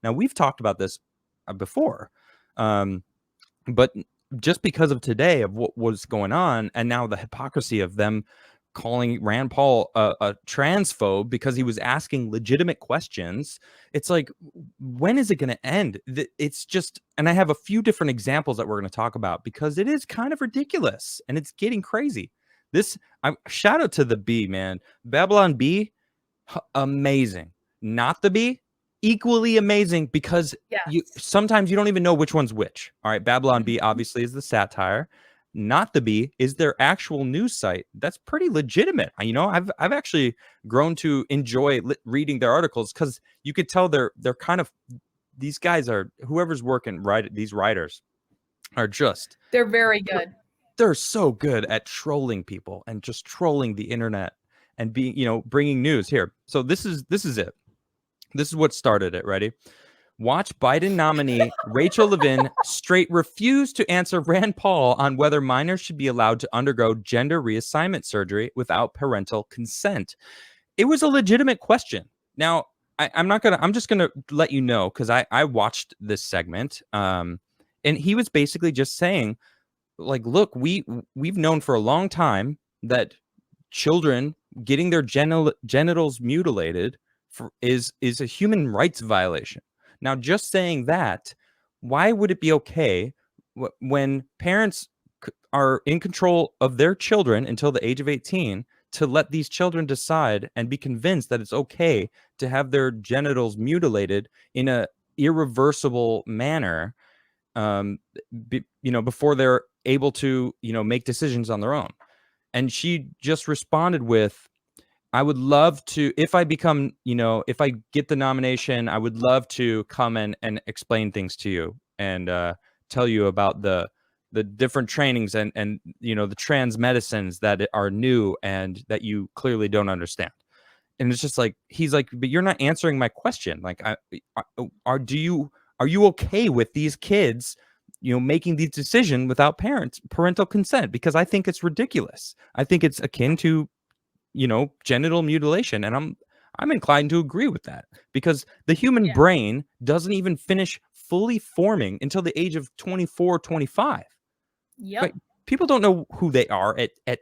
Now, we've talked about this before, but just because of today, of what was going on, and now the hypocrisy of them calling Rand Paul a transphobe because he was asking legitimate questions. It's like, when is it going to end? It's just, and I have a few different examples that we're going to talk about because it is kind of ridiculous and it's getting crazy. Shout out to the B, man. Babylon B, amazing. Not the B, equally amazing, because sometimes you don't even know which one's which. All right, Babylon B obviously is the satire. Not the B is their actual news site. That's pretty legitimate. I've actually grown to enjoy reading their articles because you could tell they're kind of, these guys are, whoever's working these writers are just, they're very good. They're so good at trolling people and just trolling the internet and being, bringing news here. So this is it. This is what started it. Ready? Watch Biden nominee Rachel Levin straight refuse to answer Rand Paul on whether minors should be allowed to undergo gender reassignment surgery without parental consent. It was a legitimate question. Now, I'm just gonna let you know, because I watched this segment, and he was basically just saying, like, look, we've known for a long time that children getting their genitals mutilated is a human rights violation. Now, just saying that, why would it be okay when parents are in control of their children until the age of 18 to let these children decide and be convinced that it's okay to have their genitals mutilated in a irreversible manner, before they're able to, make decisions on their own? And she just responded with, I would love to, if I become, if I get the nomination, I would love to come and explain things to you and tell you about the different trainings and the trans medicines that are new and that you clearly don't understand. And it's just like, he's like, but you're not answering my question. Like, are you okay with these kids, making these decisions without parental consent? Because I think it's ridiculous. I think it's akin to, genital mutilation. And I'm inclined to agree with that, because the human brain doesn't even finish fully forming until the age of 24, 25. Yep. But people don't know who they are at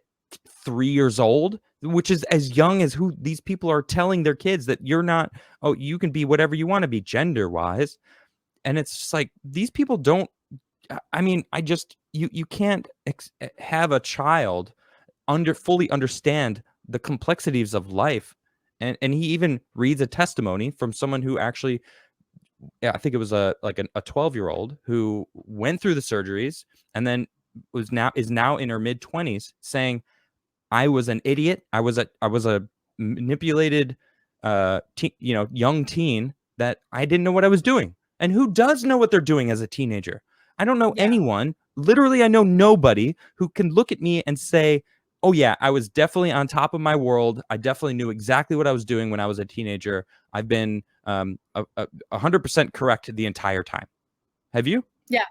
3 years old, which is as young as who these people are telling their kids that you're not, you can be whatever you want to be gender wise. And it's just like, these people don't, you can't have a child fully understand the complexities of life. And he even reads a testimony from someone who actually, I think it was a 12-year-old who went through the surgeries and then is now in her mid-20s, saying, I was an idiot. I was a manipulated young teen, that I didn't know what I was doing. And who does know what they're doing as a teenager? I don't know anyone. Literally, I know nobody who can look at me and say, oh yeah, I was definitely on top of my world. I definitely knew exactly what I was doing when I was a teenager. I've been 100% correct the entire time. Have you? Yeah.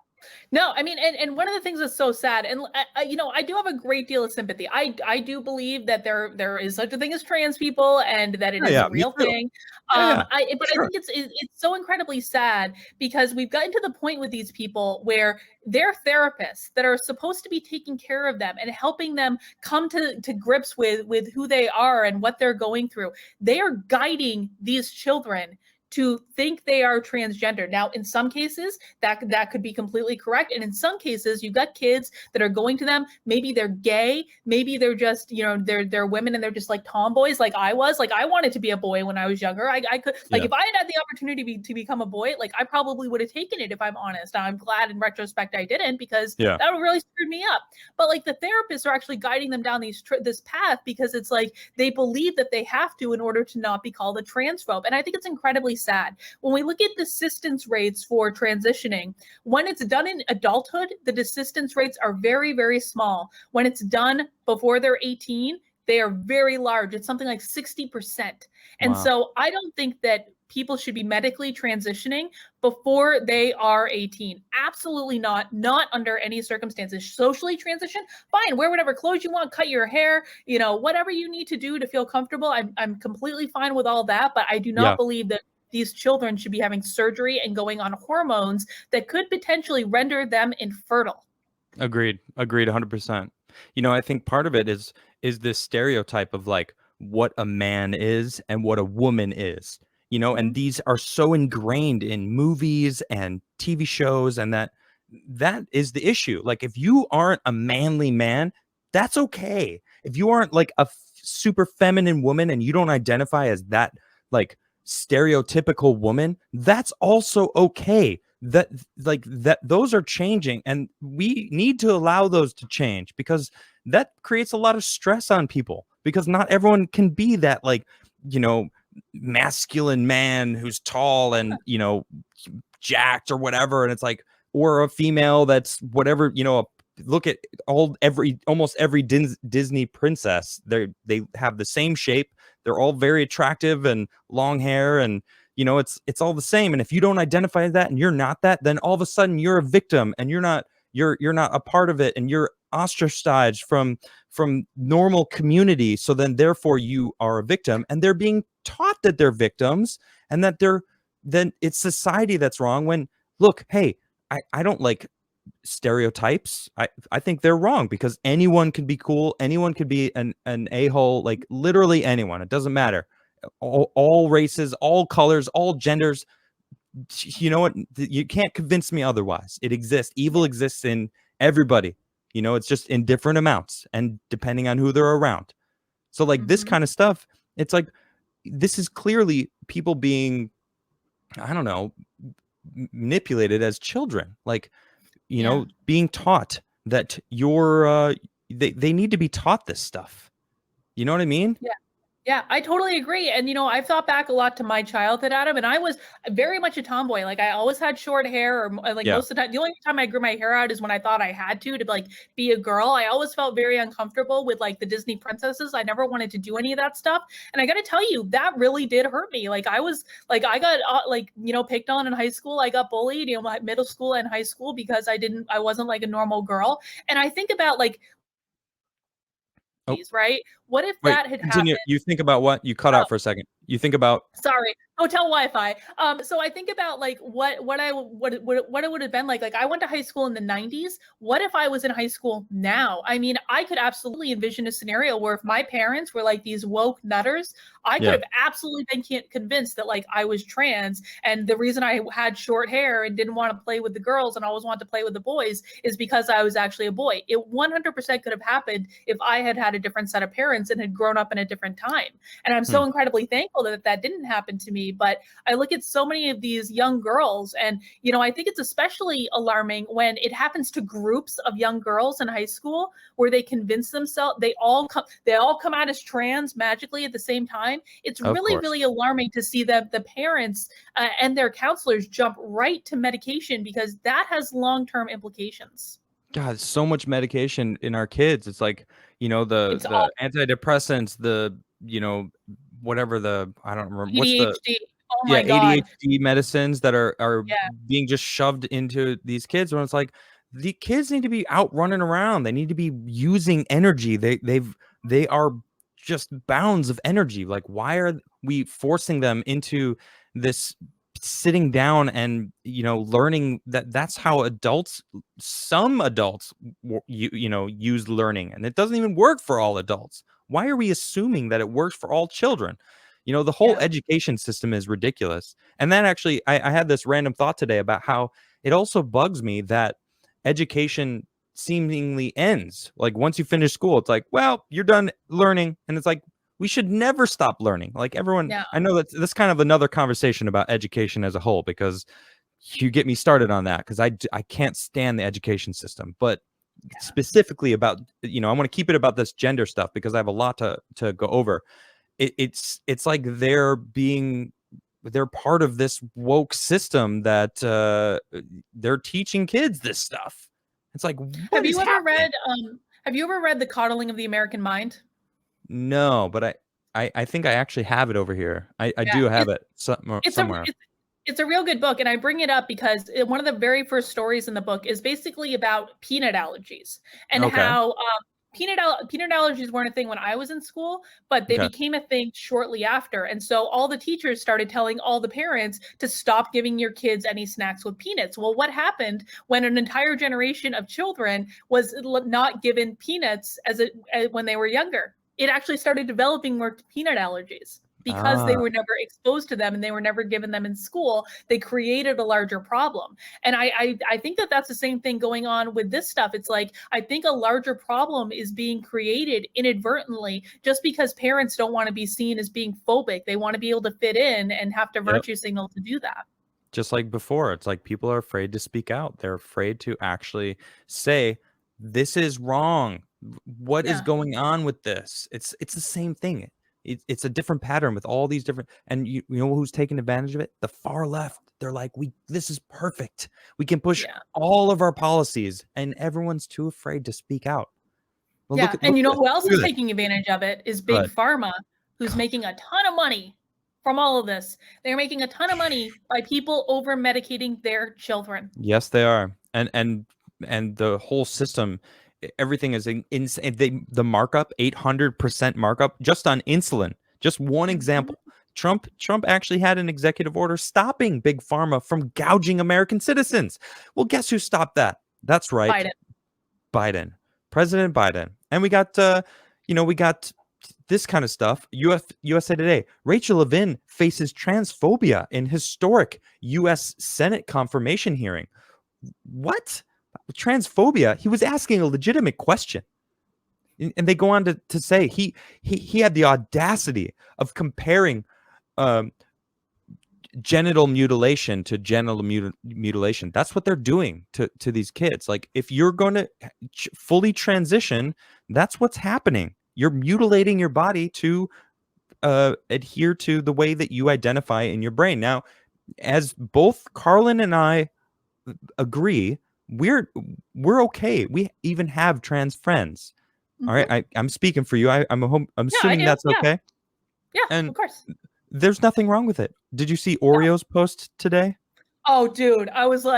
No, I mean, and one of the things that's so sad, and I do have a great deal of sympathy. I do believe that there is such a thing as trans people, and that it is a real thing. But I think it's so incredibly sad, because we've gotten to the point with these people where their therapists that are supposed to be taking care of them and helping them come to grips with who they are and what they're going through, they are guiding these children to think they are transgender. Now, in some cases, that could be completely correct. And in some cases, you've got kids that are going to them. Maybe they're gay. Maybe they're just, they're women and they're just like tomboys, like I was. Like, I wanted to be a boy when I was younger. I could, like, if I had the opportunity to become a boy, like, I probably would have taken it, if I'm honest. I'm glad in retrospect I didn't, because that would really screwed me up. But like, the therapists are actually guiding them down this path, because it's like they believe that they have to in order to not be called a transphobe. And I think it's incredibly sad. When we look at the desistance rates for transitioning, when it's done in adulthood, the desistance rates are very, very small. When it's done before they're 18, they are very large. It's something like 60%. And so I don't think that people should be medically transitioning before they are 18. Absolutely not. Not under any circumstances. Socially transition, fine. Wear whatever clothes you want, cut your hair, whatever you need to do to feel comfortable. I'm completely fine with all that, but I do not believe that these children should be having surgery and going on hormones that could potentially render them infertile. Agreed. Agreed 100%. I think part of it is this stereotype of like what a man is and what a woman is. And these are so ingrained in movies and TV shows, and that is the issue. Like if you aren't a manly man, that's okay. If you aren't like a super feminine woman and you don't identify as that like stereotypical woman, that's also okay. That those are changing, and we need to allow those to change, because that creates a lot of stress on people, because not everyone can be that like masculine man who's tall and jacked or whatever. And it's like, or a female that's whatever. Look at almost every Disney princess. They have the same shape. They're all very attractive and long hair, and it's all the same. And if you don't identify that and you're not that, then all of a sudden you're a victim, and you're not a part of it, and you're ostracized from normal community. So then therefore you are a victim, and they're being taught that they're victims, and that then it's society that's wrong. When look, hey, I don't like stereotypes. I think they're wrong, because anyone can be cool, anyone could be an a-hole, like literally anyone. It doesn't matter. All races, all colors, all genders. You know what? You can't convince me otherwise. It exists. Evil exists in everybody. It's just in different amounts and depending on who they're around. So like this kind of stuff, it's like, this is clearly people being, I don't know, manipulated as children. Like, being taught that they need to be taught this stuff. You know what I mean? Yeah, I totally agree. And, I've thought back a lot to my childhood, Adam, and I was very much a tomboy. Like I always had short hair, or like most of the time, the only time I grew my hair out is when I thought I had to like be a girl. I always felt very uncomfortable with like the Disney princesses. I never wanted to do any of that stuff. And I got to tell you, that really did hurt me. Like I got picked on in high school. I got bullied, my middle school and high school, because I wasn't like a normal girl. And I think about like, right? What if that had happened? You think about what? You cut out for a second. You think about Sorry, hotel Wi-Fi. So I think about like what it would have been like. Like I went to high school in the 90s. What if I was in high school now? I mean, I could absolutely envision a scenario where if my parents were like these woke nutters, I could have absolutely been convinced that like I was trans, and the reason I had short hair and didn't want to play with the girls and always wanted to play with the boys is because I was actually a boy. It 100% could have happened if I had had a different set of parents and had grown up in a different time. And I'm so incredibly thankful that didn't happen to me. But I look at so many of these young girls, and I think it's especially alarming when it happens to groups of young girls in high school, where they convince themselves they all come out as trans magically at the same time. It's really alarming to see that the parents and their counselors jump right to medication, because that has long-term implications. God, so much medication in our kids. It's like, the antidepressants, the, whatever I don't remember. ADHD. What's the Oh my God. ADHD medicines that are being just shoved into these kids, when it's like, the kids need to be out running around. They need to be using energy. They are just bounds of energy. Like, why are we forcing them into this sitting down and learning? That's how some adults use learning, and it doesn't even work for all adults. Why are we assuming that it works for all children? The whole education system is ridiculous. And then actually I had this random thought today about how it also bugs me that education seemingly ends. Like once you finish school, it's like, well, you're done learning. And it's like, we should never stop learning. Like everyone, I know that's kind of another conversation about education as a whole, because you get me started on that, because I can't stand the education system. But specifically about, I want to keep it about this gender stuff, because I have a lot to go over. It's like they're part of this woke system that they're teaching kids this stuff. It's like, have you ever read The Coddling of the American Mind? No, but I think I actually have it over here. I do have it somewhere. It's a real good book, and I bring it up because one of the very first stories in the book is basically about peanut allergies and how peanut allergies weren't a thing when I was in school, but they became a thing shortly after. And so all the teachers started telling all the parents to stop giving your kids any snacks with peanuts. Well, what happened when an entire generation of children was not given peanuts when they were younger? It actually started developing more peanut allergies. Because they were never exposed to them and they were never given them in school, they created a larger problem. And I think that that's the same thing going on with this stuff. It's like, I think a larger problem is being created inadvertently just because parents don't want to be seen as being phobic. They want to be able to fit in and have to virtue signal to do that. Just like before, it's like people are afraid to speak out. They're afraid to actually say, this is wrong. What is going on with this? It's the same thing. It's a different pattern with all these different, and you know who's taking advantage of it? The far left. They're like, this is perfect. We can push all of our policies, and everyone's too afraid to speak out. Well, and you know who else is taking advantage of it is Big Pharma, who's making a ton of money from all of this. They're making a ton of money by people over medicating their children. Yes, they are, and the whole system. Everything is insane. The markup, 800% markup just on insulin. Just one example. Trump actually had an executive order stopping Big Pharma from gouging American citizens. Well, guess who stopped that? That's right. Biden. President Biden. And we got we got this kind of stuff. USA Today. Rachel Levin faces transphobia in historic US Senate confirmation hearing. What? Transphobia? He was asking a legitimate question, and they go on to say he had the audacity of comparing genital mutilation to genital mutilation. That's what they're doing to these kids. Like, if you're going to fully transition, that's what's happening. You're mutilating your body to adhere to the way that you identify in your brain. Now, as both Karlyn and I agree, we're okay. We even have trans friends. All right, I'm speaking for you. I'm assuming that's okay. Yeah, and of course. There's nothing wrong with it. Did you see Oreo's post today? Oh, dude, I was so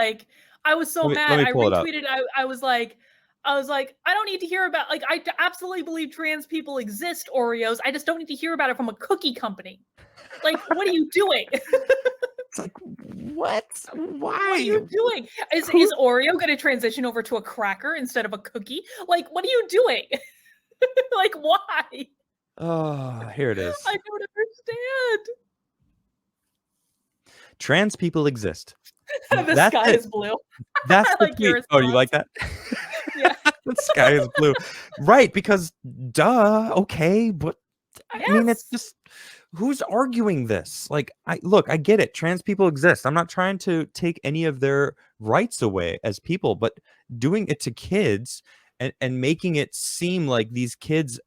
mad. I retweeted. I was like, I don't need to hear about. Like, I absolutely believe trans people exist. Oreos. I just don't need to hear about it from a cookie company. Like, what are you doing? It's like, what? Why? What are you doing? Is Oreo going to transition over to a cracker instead of a cookie? Like, what are you doing? Like, why? Oh, here it is. I don't understand. Trans people exist. The sky is blue. That's the tweet. Oh, you like that? Yeah. The sky is blue. Right, because duh, okay, but I mean, it's just, who's arguing this? Like, I get it. Trans people exist. I'm not trying to take any of their rights away as people, but doing it to kids and making it seem like these kids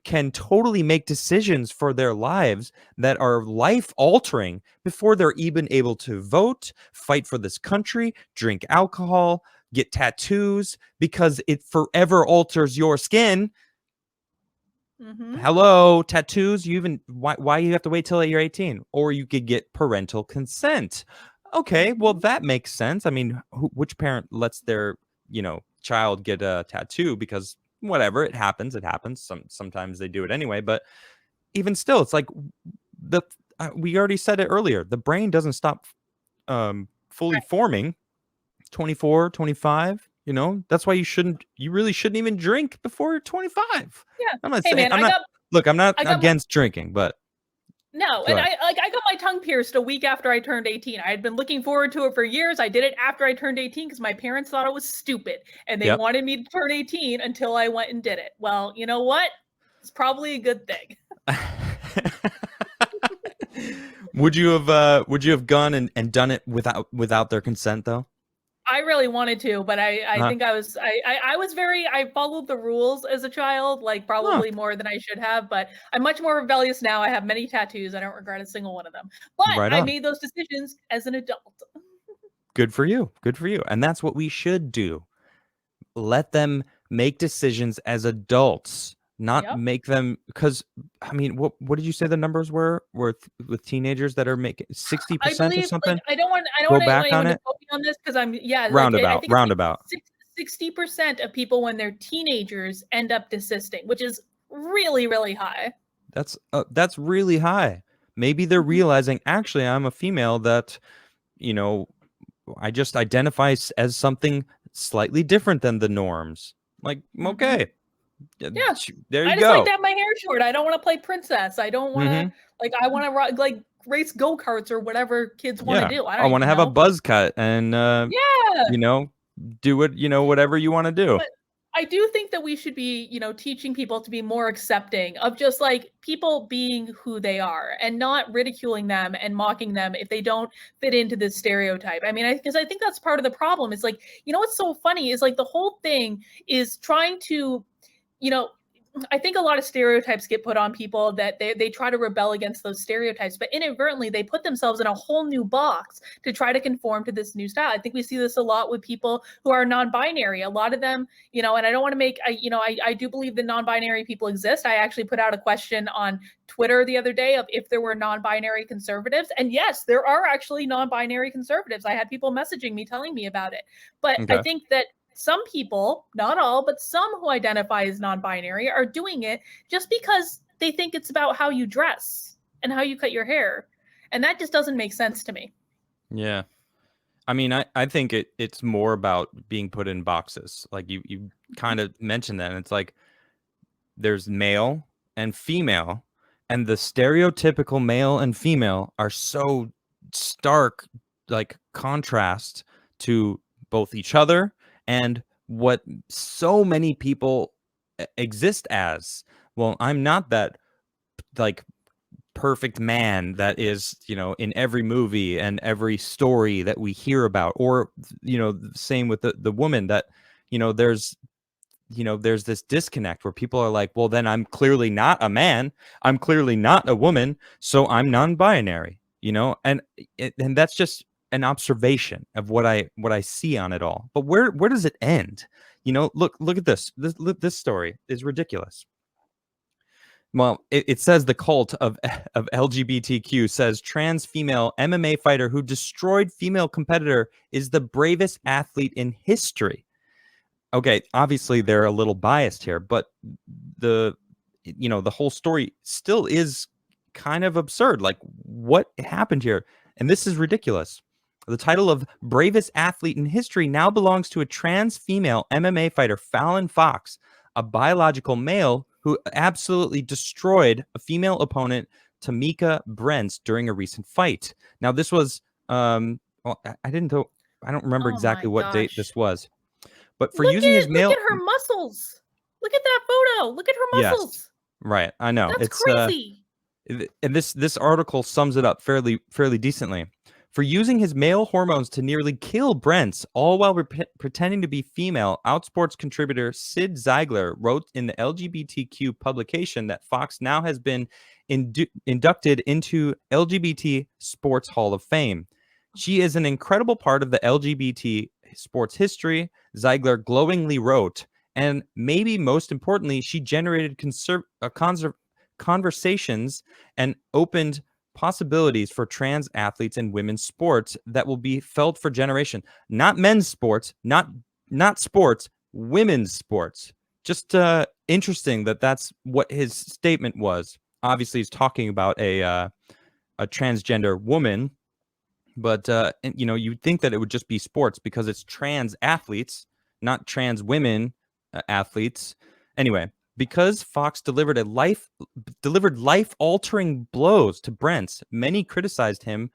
can totally make decisions for their lives that are life altering before they're even able to vote, fight for this country, drink alcohol, get tattoos, because it forever alters your skin. Hello, tattoos. Why you have to wait till you're 18? Or you could get parental consent. Okay, well, that makes sense. I mean, which parent lets their child get a tattoo? Because whatever, it happens. Sometimes they do it anyway, but even still, it's like we already said it earlier. The brain doesn't stop fully forming 24, 25. That's why you really shouldn't even drink before you're 25. Yeah. I'm not saying, I'm not against drinking, but no. And I got my tongue pierced a week after I turned 18. I had been looking forward to it for years. I did it after I turned 18 because my parents thought it was stupid and they wanted me to turn 18 until I went and did it. Well, you know what? It's probably a good thing. Would you have gone and done it without their consent though? I really wanted to, but I think I followed the rules as a child, like probably more than I should have, but I'm much more rebellious now. I have many tattoos. I don't regret a single one of them, but I made those decisions as an adult. Good for you. Good for you. And that's what we should do. Let them make decisions as adults, not make them, because I mean, what did you say the numbers were with teenagers that are making 60% or something? Like, I don't want anyone to quote me on this because I'm roundabout. 60% of people when they're teenagers end up desisting, which is really, really high. That's really high. Maybe they're realizing, actually, I'm a female that, you know, I just identify as something slightly different than the norms. Like, okay, Yeah, there you I just like go. to have my hair short. I don't want to play princess. I don't want to I want to like race go-karts or whatever kids want to do. I want to have a buzz cut and yeah, do it, whatever you want to do. But I do think that we should be, teaching people to be more accepting of just like people being who they are and not ridiculing them and mocking them if they don't fit into this stereotype. I mean, because I think that's part of the problem. It's like, what's so funny is like the whole thing is trying to, I think a lot of stereotypes get put on people that they try to rebel against those stereotypes, but inadvertently they put themselves in a whole new box to try to conform to this new style. I think we see this a lot with people who are non-binary. A lot of them, and I don't want to make, I do believe that non-binary people exist. I actually put out a question on Twitter the other day of if there were non-binary conservatives. And yes, there are actually non-binary conservatives. I had people messaging me telling me about it. But I think that some people, not all, but some who identify as non-binary are doing it just because they think it's about how you dress and how you cut your hair. And that just doesn't make sense to me. Yeah. I mean, I think it's more about being put in boxes. Like you kind of mentioned that. And it's like there's male and female, and the stereotypical male and female are so stark, like contrast to both each other and what so many people exist as. Well, I'm not that like perfect man that is, in every movie and every story that we hear about, or same with the woman that, there's this disconnect where people are like, well, then I'm clearly not a man, I'm clearly not a woman, so I'm non-binary, and that's just an observation of what I see on it all. But where does it end? Look at this story is ridiculous. Well, it says the cult of LGBTQ says trans female MMA fighter who destroyed female competitor is the bravest athlete in history. Okay, obviously they're a little biased here, but the whole story still is kind of absurd. Like, what happened here? And this is ridiculous. The title of bravest athlete in history now belongs to a trans female MMA fighter, Fallon Fox, a biological male who absolutely destroyed a female opponent, Tamika Brents, during a recent fight. Now, this was, I don't remember exactly what date this was, but for using his male, look at her muscles. Look at that photo. Look at her muscles. Yes, right. I know it's crazy. And this article sums it up fairly decently. For using his male hormones to nearly kill Brents, all while pretending to be female, Outsports contributor Sid Ziegler wrote in the LGBTQ publication that Fox now has been inducted into LGBT Sports Hall of Fame. She is an incredible part of the LGBT sports history, Ziegler glowingly wrote, and maybe most importantly, she generated conversations and opened possibilities for trans athletes in women's sports that will be felt for generation. Not men's sports, not sports, women's sports. Just interesting that that's what his statement was. Obviously, he's talking about a transgender woman, but you'd think that it would just be sports because it's trans athletes, not trans women athletes. Anyway, because Fox delivered life-altering blows to Brents, many criticized him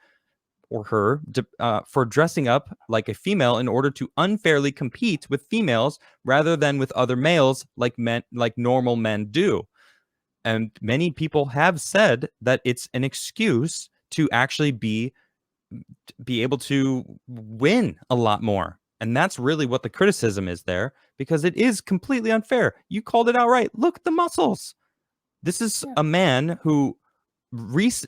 or her for dressing up like a female in order to unfairly compete with females rather than with other males like normal men do. And many people have said that it's an excuse to actually be able to win a lot more. And that's really what the criticism is there, because it is completely unfair. You called it out right. Look at the muscles. This is a man who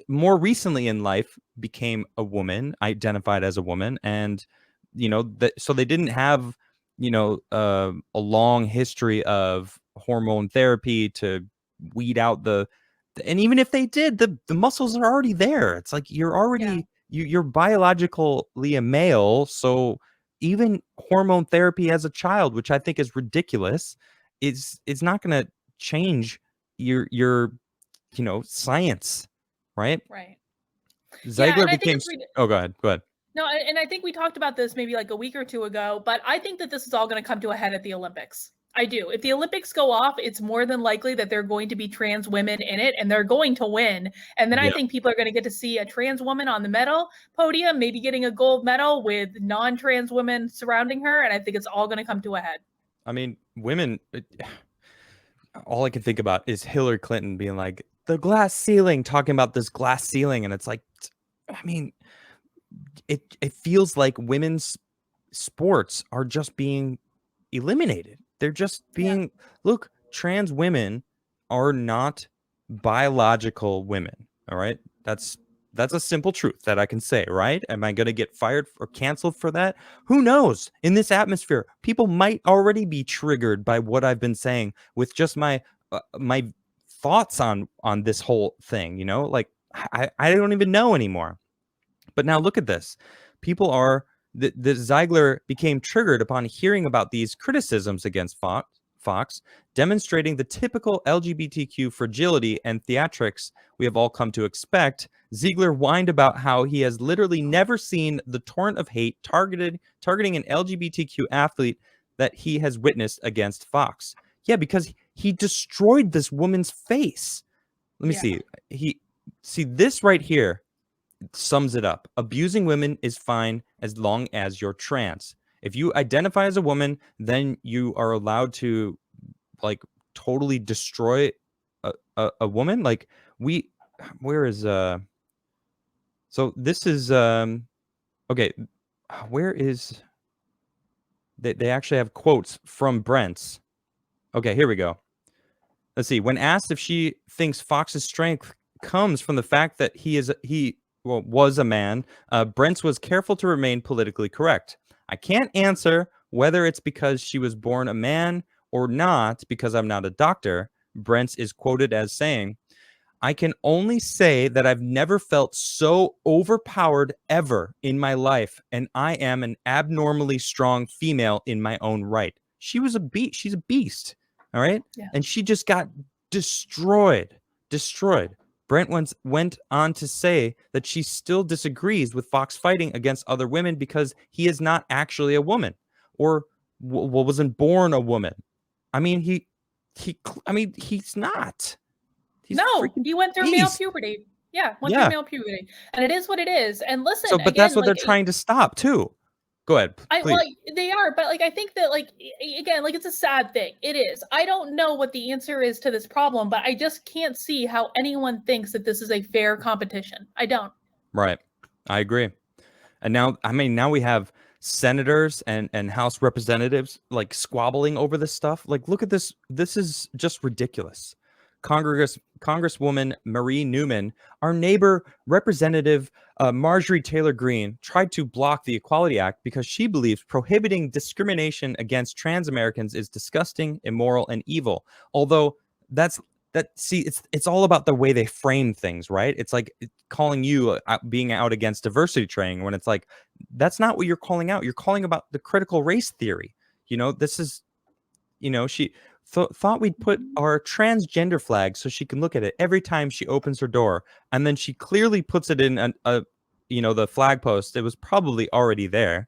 more recently in life became a woman, identified as a woman. And, so they didn't have, a long history of hormone therapy to weed out and even if they did, the muscles are already there. It's like you're already, you're biologically a male. So even hormone therapy as a child, which I think is ridiculous, is not going to change your science, right? Right. Yeah, Ziegler and I think became. it's Oh, go ahead. Go ahead. no, and I think we talked about this maybe like a week or two ago, but I think that this is all going to come to a head at the Olympics. I do. If the Olympics go off, it's more than likely that they're going to be trans women in it and they're going to win. And then I think people are going to get to see a trans woman on the medal podium, maybe getting a gold medal with non-trans women surrounding her. And I think it's all going to come to a head. I mean, women, all I can think about is Hillary Clinton being like, the glass ceiling, talking about this glass ceiling. And it's like, I mean, it feels like women's sports are just being eliminated. They're just being, look, trans women are not biological women. All right. That's a simple truth that I can say, right? Am I going to get fired or canceled for that? Who knows? In this atmosphere, people might already be triggered by what I've been saying with just my thoughts on this whole thing, like I don't even know anymore. But now look at this. People are the Ziegler became triggered upon hearing about these criticisms against Fox, demonstrating the typical LGBTQ fragility and theatrics we have all come to expect. Ziegler whined about how he has literally never seen the torrent of hate targeting an LGBTQ athlete that he has witnessed against Fox. Yeah, because he destroyed this woman's face. Let me see this right here sums it up. Abusing women is fine as long as you're trans. If you identify as a woman, then you are allowed to like totally destroy a woman. Like where is so this is okay, where is they actually have quotes from Brent's. Okay, here we go. Let's see. When asked if she thinks Fox's strength comes from the fact that he was a man, Brent's was careful to remain politically correct. I can't answer whether it's because she was born a man or not, because I'm not a doctor. Brent's is quoted as saying, I can only say that I've never felt so overpowered ever in my life, and I am an abnormally strong female in my own right. She was a beast. She's a beast. All right. Yeah. And she just got destroyed. Brent went on to say that she still disagrees with Fox fighting against other women because he is not actually a woman or wasn't born a woman. I mean, he's not. He's he went through male puberty. Yeah, through male puberty. And it is what it is. And listen, but again, that's what they're trying to stop too. Go ahead, please. They are, but I think that again, it's a sad thing. It is. I don't know what the answer is to this problem, but I just can't see how anyone thinks that this is a fair competition. I don't. Right. I agree. And now we have senators and House representatives squabbling over this stuff. Look at this. This is just ridiculous. Congresswoman Marie Newman, our neighbor Representative Marjorie Taylor Greene, tried to block the Equality Act because she believes prohibiting discrimination against trans Americans is disgusting, immoral, and evil. Although it's all about the way they frame things, right? It's like calling you being out against diversity training when it's like, that's not what you're calling out. You're calling about the critical race theory. This is, she thought we'd put our transgender flag so she can look at it every time she opens her door, and then she clearly puts it in the flag post. It was probably already there,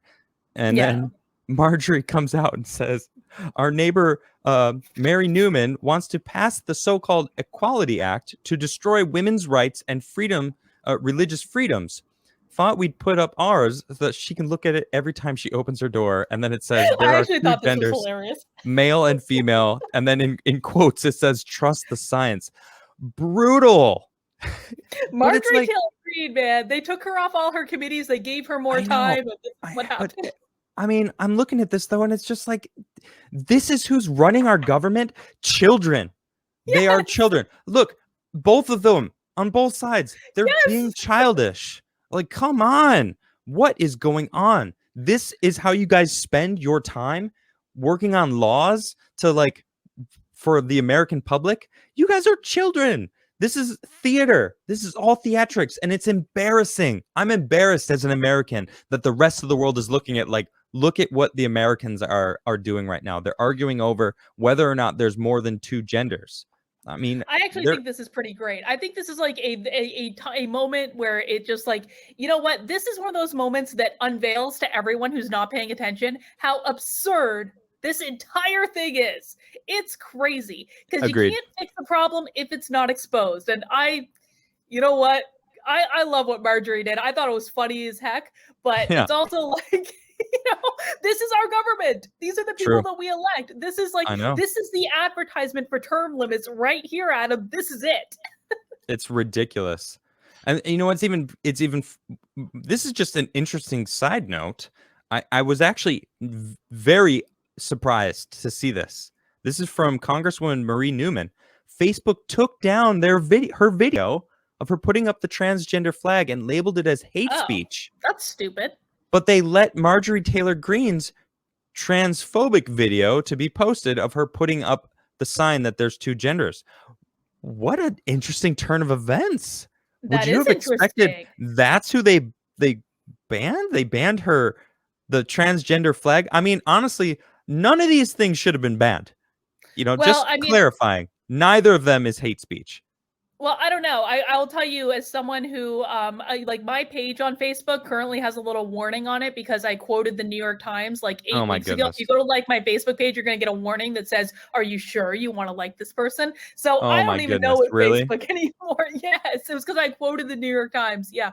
and then Marjorie comes out and says, our neighbor Mary Newman wants to pass the so-called Equality Act to destroy women's rights and religious freedoms. Thought we'd put up ours so that she can look at it every time she opens her door, and then it says there are two genders, male and female, and then in quotes it says trust the science. Brutal. Marjorie Taylor Greene, man, they took her off all her committees. They gave her more time. What happened? I mean, I'm looking at this though, and it's just like, this is who's running our government. Children. They are children. Look, both of them on both sides. They're being childish. Come on. What is going on? This is how you guys spend your time working on laws to for the American public. You guys are children. This is theater. This is all theatrics, and it's embarrassing. I'm embarrassed as an American that the rest of the world is looking at like, look at what the Americans are doing right now. They're arguing over whether or not there's more than 2 genders. I mean, I actually think this is pretty great. I think this is like a moment where it just like, you know what? This is one of those moments that unveils to everyone who's not paying attention how absurd this entire thing is. It's crazy because you can't fix the problem if it's not exposed. And you know what? I love what Marjorie did. I thought it was funny as heck, but it's also like, this is our government. These are the people that we elect. This is like, this is the advertisement for term limits right here, Adam. This is it. It's ridiculous. And you know, this is just an interesting side note. I was actually very surprised to see this. This is from Congresswoman Marie Newman. Facebook took down her video of her putting up the transgender flag and labeled it as hate speech. That's stupid. But they let Marjorie Taylor Greene's transphobic video to be posted of her putting up the sign that there's 2 genders. What an interesting turn of events. Would you have expected that's who they banned? They banned her, the transgender flag. I mean, honestly, none of these things should have been banned. Clarifying, neither of them is hate speech. Well, I don't know. I'll tell you, as someone who, like, my page on Facebook currently has a little warning on it because I quoted the New York Times like 8 weeks ago. If you go to like my Facebook page, you're going to get a warning that says, "Are you sure you want to like this person?" So I don't even know what Facebook anymore. Yes, it was because I quoted the New York Times. Yeah.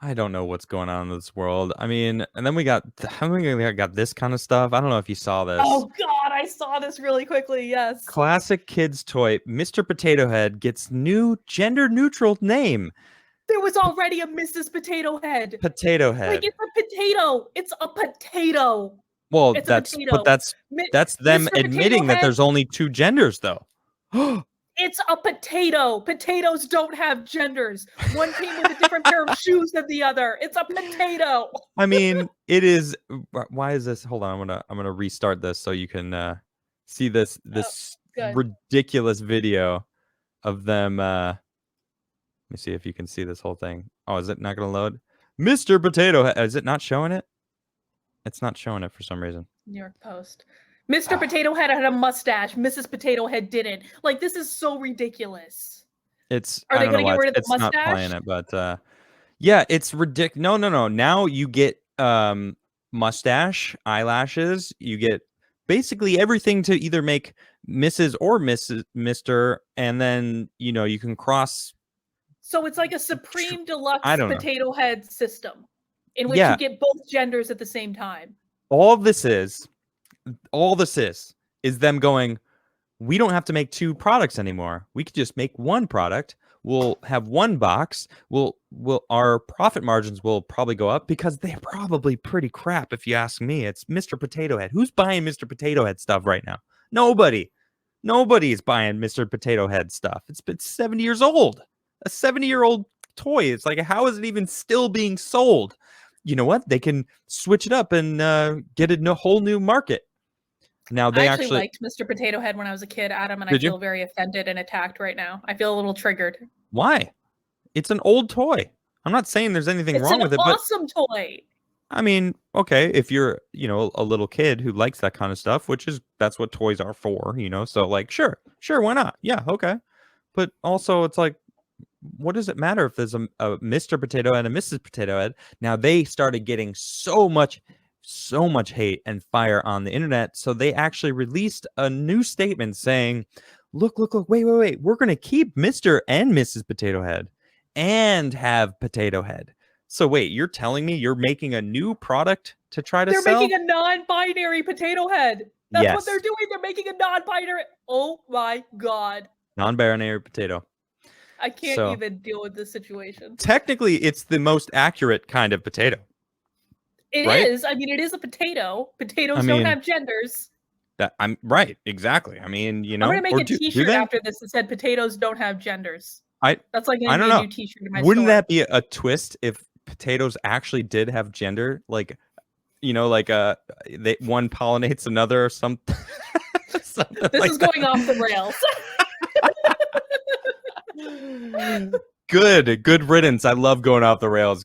I don't know what's going on in this world. I mean, and then we got this kind of stuff. I don't know if you saw this. Oh God, I saw this really quickly. Yes. Classic kids toy. Mr. Potato Head gets new gender neutral name. There was already a Mrs. Potato Head. Potato Head. Like, it's a potato. It's a potato. Well, that's them admitting that there's only 2 genders, though. It's a potato. Potatoes don't have genders. One came with a different pair of shoes than the other. It's a potato. I mean, it is. Why is this? Hold on, I'm gonna restart this so you can see this ridiculous video of them. Let me see if you can see this whole thing. Oh, is it not gonna load? Mr. Potato Head. Is it not showing it? It's not showing it for some reason. New York Post. Mr. Potato Head had a mustache. Mrs. Potato Head didn't. Like, this is so ridiculous. Are they going to get rid of the mustache? It's not playing it, but yeah, it's ridiculous. No. Now you get mustache, eyelashes. You get basically everything to either make Mrs. or Mr. And then you can cross. So it's like a Supreme Deluxe Potato Head system in which you get both genders at the same time. All this is them going, we don't have to make 2 products anymore. We could just make 1 product. We'll have 1 box. Our profit margins will probably go up because they're probably pretty crap. If you ask me, it's Mr. Potato Head. Who's buying Mr. Potato Head stuff right now? Nobody. Nobody's buying Mr. Potato Head stuff. It's been 70 years old. A 70-year-old toy. It's like, how is it even still being sold? You know what? They can switch it up and get a whole new market. Now I actually liked Mr. Potato Head when I was a kid, Adam, and I feel very offended and attacked right now. I feel a little triggered. Why? It's an old toy. I'm not saying there's anything wrong with it. It's an awesome toy. I mean, okay, if you're, a little kid who likes that kind of stuff, that's what toys are for, So like, sure, why not? Yeah, okay. But also, it's like, what does it matter if there's a Mr. Potato Head and a Mrs. Potato Head? Now they started getting so much hate and fire on the internet. So they actually released a new statement saying, look, wait. We're going to keep Mr. and Mrs. Potato Head and have Potato Head. So wait, you're telling me you're making a new product to try to sell? They're making a non-binary Potato Head. That's what they're doing. They're making a non-binary. Oh my God. Non-binary potato. I can't even deal with this situation. Technically, it's the most accurate kind of potato. It is. I mean, it is a potato. Potatoes don't have genders. I'm right. Exactly. I mean, I'm gonna make a T-shirt after this that said "Potatoes don't have genders." That's like a new T-shirt in my store. Wouldn't that be a twist if potatoes actually did have gender? Like, one pollinates another or something. This is going off the rails. Good riddance. I love going off the rails.